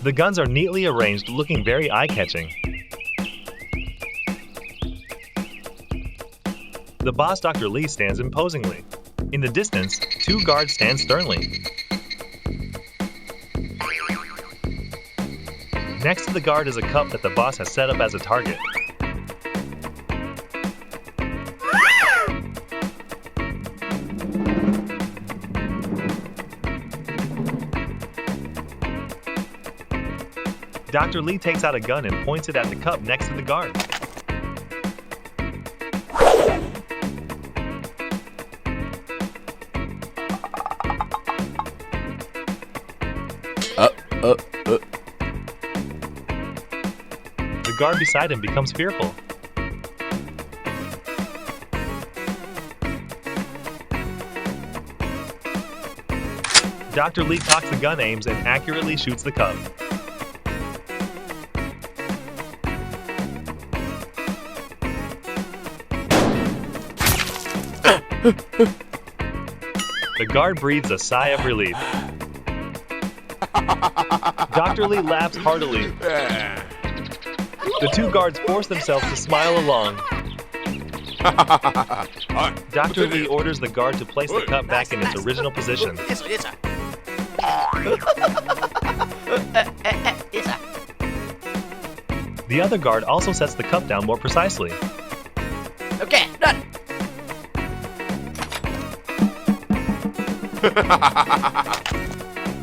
The guns are neatly arranged, looking very eye-catching. The boss, Dr. Lee, stands imposingly. In the distance, 2 guards stand sternly. Next to the guard is a cup that the boss has set up as a target. Dr. Lee takes out a gun and points it at the cup next to the guard. The guard beside him becomes fearful. Dr. Lee cocks the gun, aims, and accurately shoots the cup. The guard breathes a sigh of relief. Dr. Lee laughs heartily. The 2 guards force themselves to smile along. Dr. Lee orders the guard to place the cup back in its original position. The other guard also sets the cup down more precisely. Okay, done.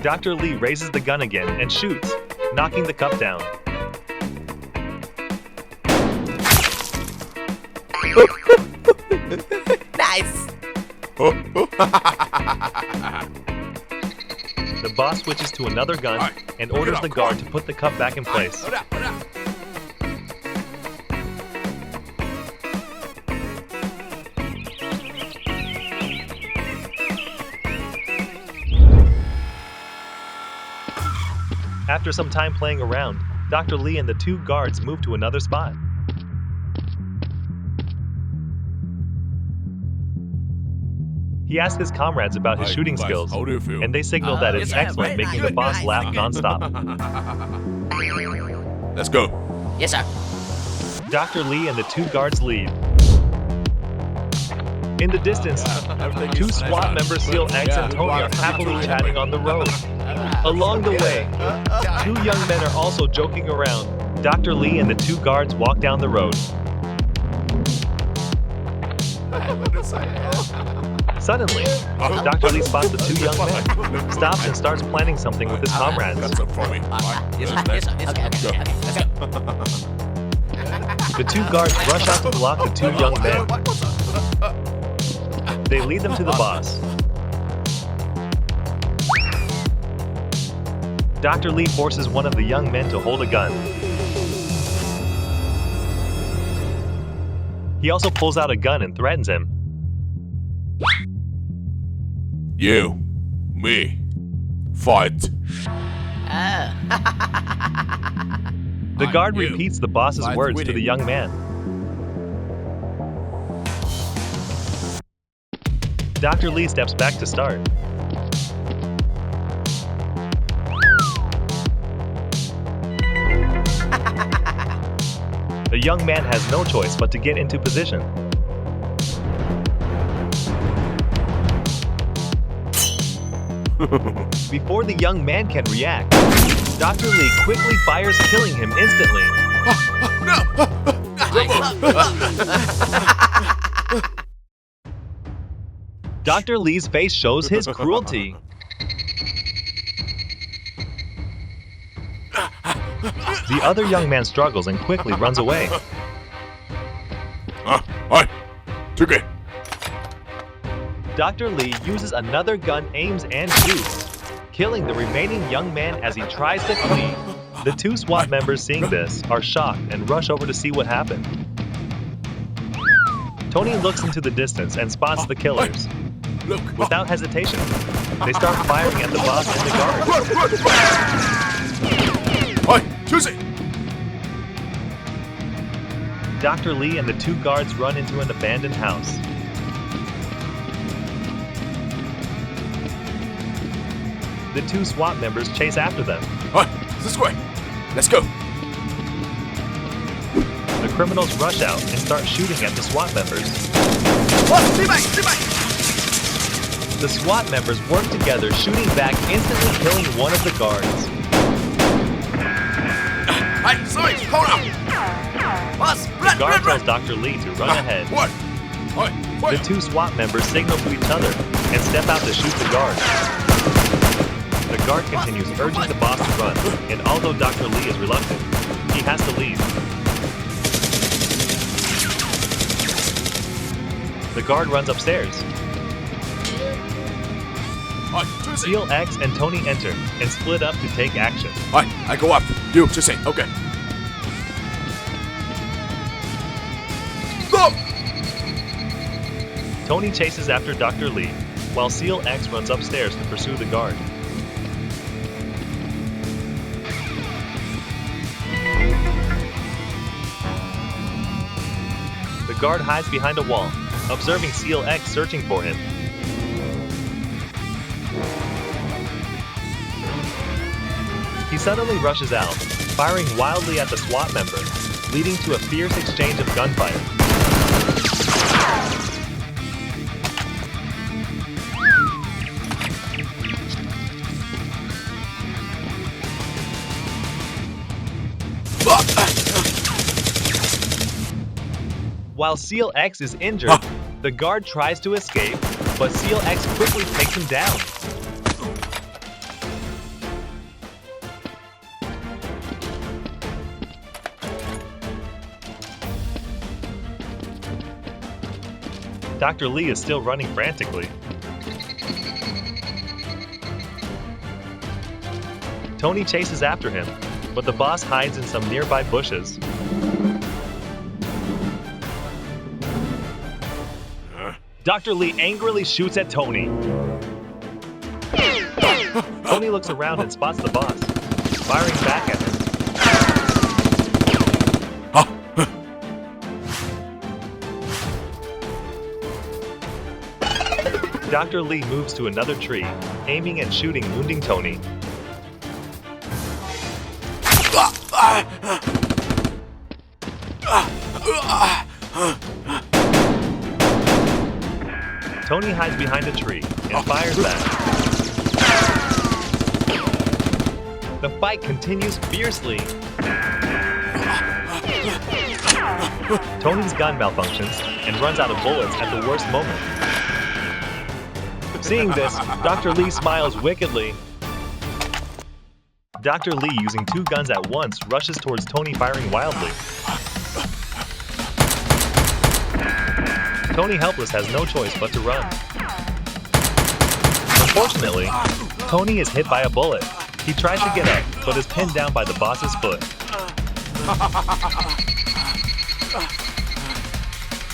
Dr. Lee raises the gun again and shoots, knocking the cup down. Nice. The boss switches to another gun and orders the guard to put the cup back in place. After some time playing around, Dr. Lee and the 2 guards move to another spot. He asks his comrades about his shooting skills, and they signal that it's excellent, making the boss laugh non-stop. Let's go. Yes, sir. Dr. Lee and the 2 guards leave. In the distance, 2 SWAT members, SEAL X and Tony, are happily chatting on the road. Along the way, 2 young men are also joking around. Dr. Lee and the 2 guards walk down the road. Suddenly, Dr. Lee spots the 2 young men, stops and starts planning something with his comrades. The 2 guards rush out to block the 2 young men. They lead them to the boss. Dr. Lee forces one of the young men to hold a gun. He also pulls out a gun and threatens him. You, me, fight. The guard repeats the boss's words to the young man. Dr. Lee steps back to start. The young man has no choice but to get into position. Before the young man can react, Dr. Lee quickly fires, killing him instantly. Dr. Lee's face shows his cruelty. The other young man struggles and quickly runs away. Dr. Lee uses another gun, aims, and shoots, killing the remaining young man as he tries to flee. The 2 SWAT members, seeing this, are shocked and rush over to see what happened. Tony looks into the distance and spots the killers. Without hesitation, they start firing at the boss and the guards. Dr. Lee and the 2 guards run into an abandoned house. The two SWAT members chase after them. Alright, this way. Let's go. The criminals rush out and start shooting at the SWAT members. Stay back, stay back. The SWAT members work together, shooting back, instantly killing one of the guards. Hey, sorry, hold up. Boss, The run, guard run, tells run. Dr. Lee to run ahead. What? Alright, The two SWAT members signal to each other and step out to shoot the guard. The guard continues urging the boss to run, and although Dr. Lee is reluctant, he has to leave. The guard runs upstairs. SEAL X and Tony enter and split up to take action. Alright, I go up. You just say, okay. Go! Tony chases after Dr. Lee, while SEAL X runs upstairs to pursue the guard. The guard hides behind a wall, observing SEAL X searching for him. He suddenly rushes out, firing wildly at the SWAT member, leading to a fierce exchange of gunfire. While SEAL X is injured, the guard tries to escape, but SEAL X quickly takes him down. Dr. Lee is still running frantically. Tony chases after him, but the boss hides in some nearby bushes. Dr. Lee angrily shoots at Tony. Tony looks around and spots the boss, firing back at him. Dr. Lee moves to another tree, aiming and shooting, wounding Tony. Tony hides behind a tree and fires back. The fight continues fiercely. Tony's gun malfunctions and runs out of bullets at the worst moment. Seeing this, Dr. Lee smiles wickedly. Dr. Lee, using two guns at once, rushes towards Tony, firing wildly. Tony, helpless, has no choice but to run. Unfortunately, Tony is hit by a bullet. He tries to get up, but is pinned down by the boss's foot.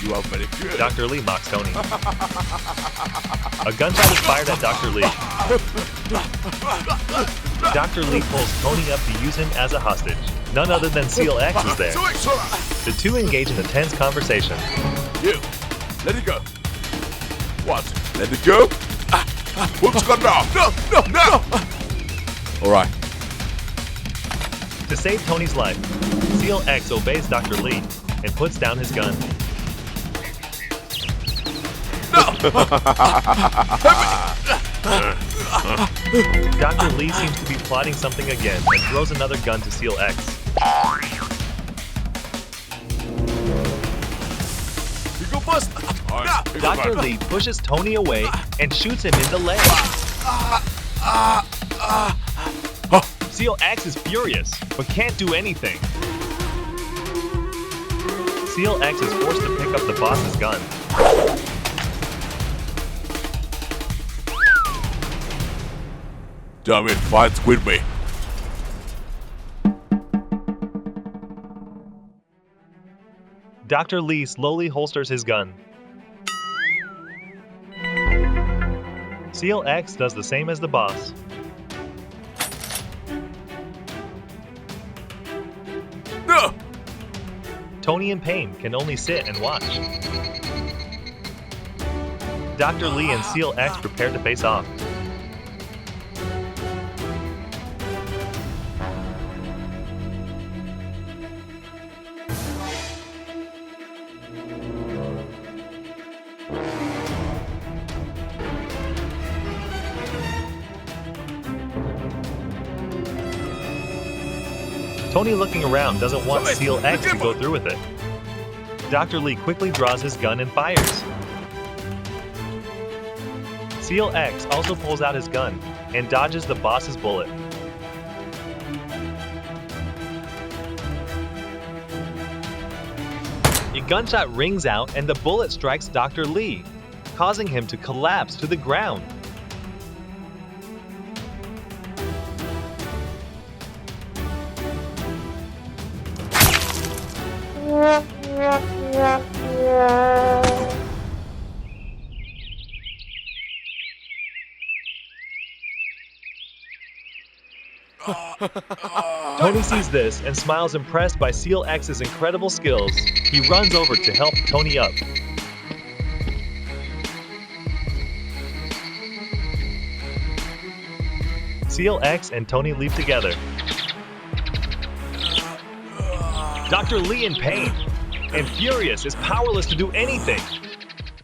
You are very good. Dr. Lee mocks Tony. A gunshot is fired at Dr. Lee. Dr. Lee pulls Tony up to use him as a hostage. None other than SEAL X is there. The two engage in a tense conversation. You, let it go. What? Let it go? What's going on? No! Alright. To save Tony's life, SEAL X obeys Dr. Lee and puts down his gun. Dr. Lee seems to be plotting something again and throws another gun to SEAL X. Dr. Lee pushes Tony away and shoots him in the leg. SEAL X is furious, but can't do anything. SEAL X is forced to pick up the boss's gun. Damn it, fight with me. Dr. Lee slowly holsters his gun. SEAL X does the same as the boss. No! Tony, in pain, can only sit and watch. Dr. Lee and SEAL X prepare to face off. Tony, looking around, doesn't want SEAL X to go through with it. Dr. Lee quickly draws his gun and fires. SEAL X also pulls out his gun and dodges the boss's bullet. A gunshot rings out and the bullet strikes Dr. Lee, causing him to collapse to the ground. Tony sees this and smiles, impressed by SEAL X's incredible skills. He runs over to help Tony up. SEAL X and Tony leave together. Dr. Lee, in pain and furious, is powerless to do anything.